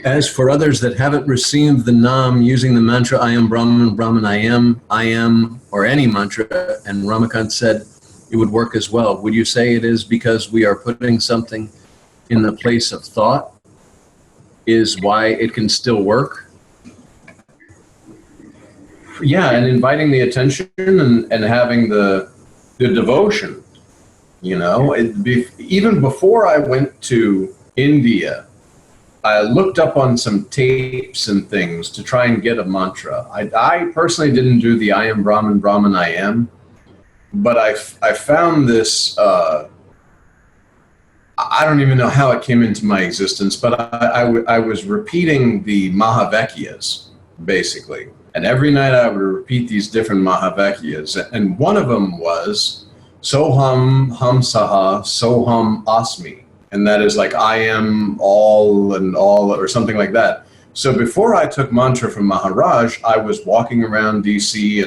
As for others that haven't received the Nam using the mantra, I am Brahman, Brahman I am, or any mantra, and Ramakant said it would work as well. Would you say it is because we are putting something in the place of thought is why it can still work? Yeah, and inviting the attention and having the devotion, you know. Even before I went to India, I looked up on some tapes and things to try and get a mantra. I personally didn't do the I am Brahman, Brahman I am, but I found this, I don't even know how it came into my existence, but I was repeating the Mahavakyas, basically. And every night I would repeat these different Mahavakyas. And one of them was, Soham Hamsaha Soham Asmi. And that is like, I am all and all, or something like that. So before I took mantra from Maharaj, I was walking around DC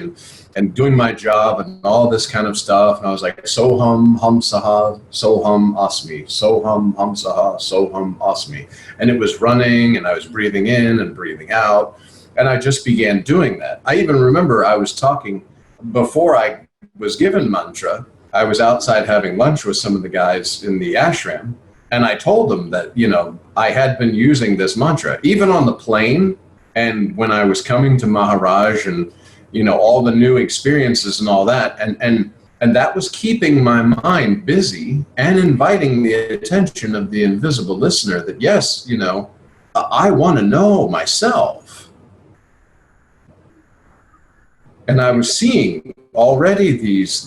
and doing my job and all this kind of stuff. And I was like, Soham Hamsaha Soham Asmi, Soham Hamsaha Soham Asmi. And it was running, and I was breathing in and breathing out. And I just began doing that. I even remember I was talking, before I was given mantra, I was outside having lunch with some of the guys in the ashram. And I told them that, you know, I had been using this mantra, even on the plane. And when I was coming to Maharaj and, you know, all the new experiences and all that. And that was keeping my mind busy and inviting the attention of the invisible listener that, yes, you know, I want to know myself. And I was seeing already these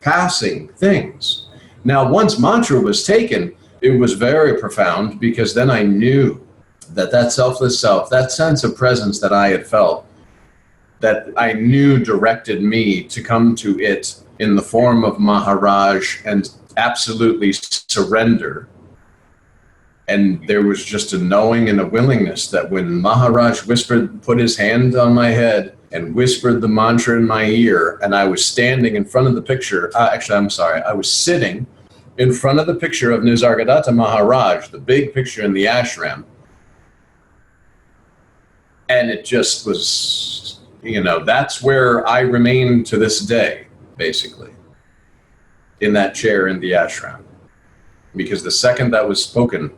passing things. Now, once mantra was taken, it was very profound, because then I knew that selfless self, that sense of presence that I had felt, that I knew directed me to come to it in the form of Maharaj and absolutely surrender. And there was just a knowing and a willingness that when Maharaj put his hand on my head and whispered the mantra in my ear, and I was standing in front of the picture, I was sitting in front of the picture of Nisargadatta Maharaj, the big picture in the ashram. And it just was, you know, that's where I remain to this day, basically, in that chair in the ashram. Because the second that was spoken,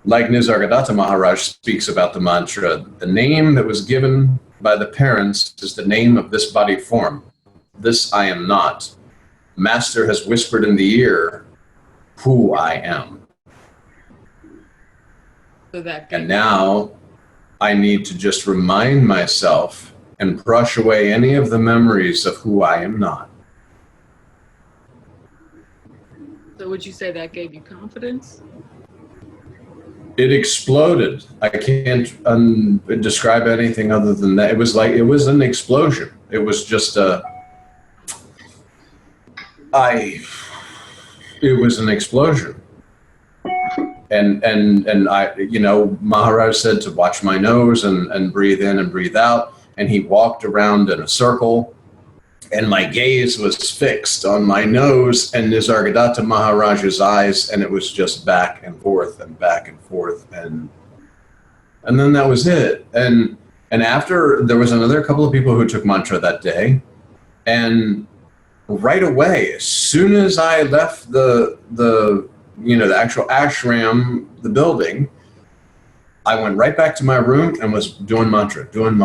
like Nisargadatta Maharaj speaks about the mantra, the name that was given by the parents is the name of this body form. This I am not. Master has whispered in the ear who I am. And now I need to just remind myself and brush away any of the memories of who I am not. So would you say that gave you confidence? It exploded. I can't describe anything other than that. It was an explosion. It was just it was an explosion. And I, Maharaj said to watch my nose and breathe in and breathe out. And he walked around in a circle, and my gaze was fixed on my nose and Nisargadatta Maharaj's eyes, and it was just back and forth and back and forth, and then that was it. And after, there was another couple of people who took mantra that day, and right away, as soon as I left the actual ashram, the building, I went right back to my room and was doing mantra. And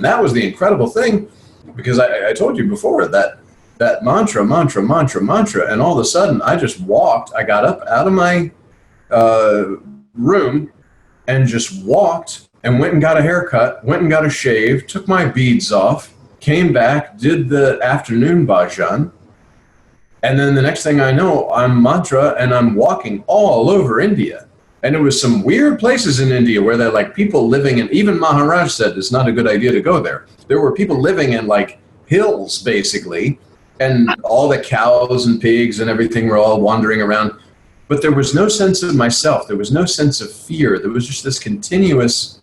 that was the incredible thing, because I told you before that mantra, and all of a sudden I just walked. I got up out of my room and just walked and went and got a haircut, went and got a shave, took my beads off, came back, did the afternoon bhajan, and then the next thing I know, I'm mantra and I'm walking all over India. And it was some weird places in India where they're like people living in, even Maharaj said it's not a good idea to go there. There were people living in like hills, basically, and all the cows and pigs and everything were all wandering around. But there was no sense of myself. There was no sense of fear. There was just this continuous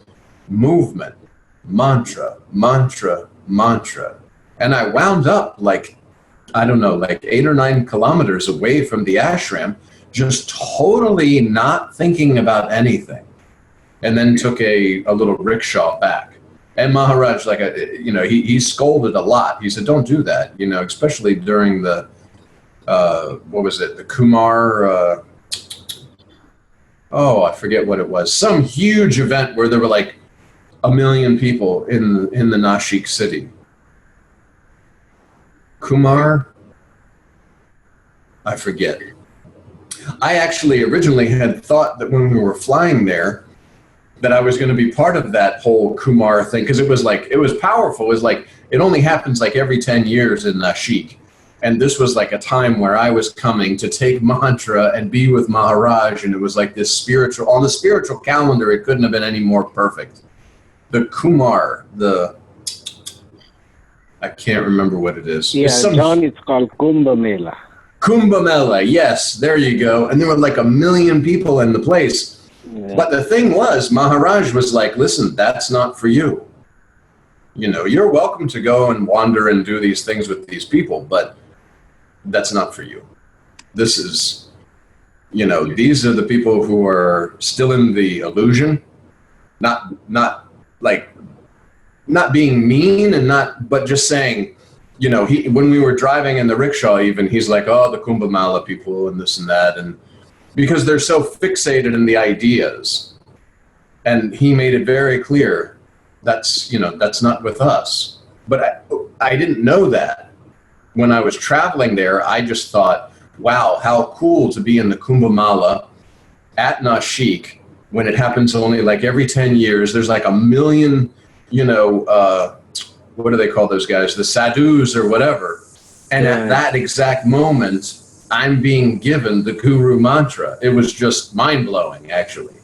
movement, mantra. And I wound up like 8 or 9 kilometers away from the ashram, just totally not thinking about anything, and then took a little rickshaw back. And Maharaj, he scolded a lot. He said, "Don't do that," especially during the the Kumar. I forget what it was. Some huge event where there were like 1 million people in the Nashik city. Kumar, I forget. I actually originally had thought that when we were flying there, that I was going to be part of that whole Kumar thing, because it was powerful. It was like, it only happens like every 10 years in Nashik. And this was like a time where I was coming to take mantra and be with Maharaj, and it was like this spiritual, on the spiritual calendar, it couldn't have been any more perfect. The Kumar, I can't remember what it is. Yeah, John, it's called Kumbh Mela. Kumbh Mela, yes, there you go. And there were like 1 million people in the place. Yeah. But the thing was, Maharaj was like, listen, that's not for you. You're welcome to go and wander and do these things with these people, but that's not for you. This is, these are the people who are still in the illusion, not being mean but just saying, when we were driving in the rickshaw even, he's like, oh, the Kumbh Mela people and this and that, and because they're so fixated in the ideas. And he made it very clear, that's not with us. But I didn't know that. When I was traveling there, I just thought, wow, how cool to be in the Kumbh Mela at Nashik when it happens only like every 10 years. There's like 1 million, what do they call those guys? The sadhus or whatever. And at that exact moment, I'm being given the guru mantra. It was just mind-blowing, actually.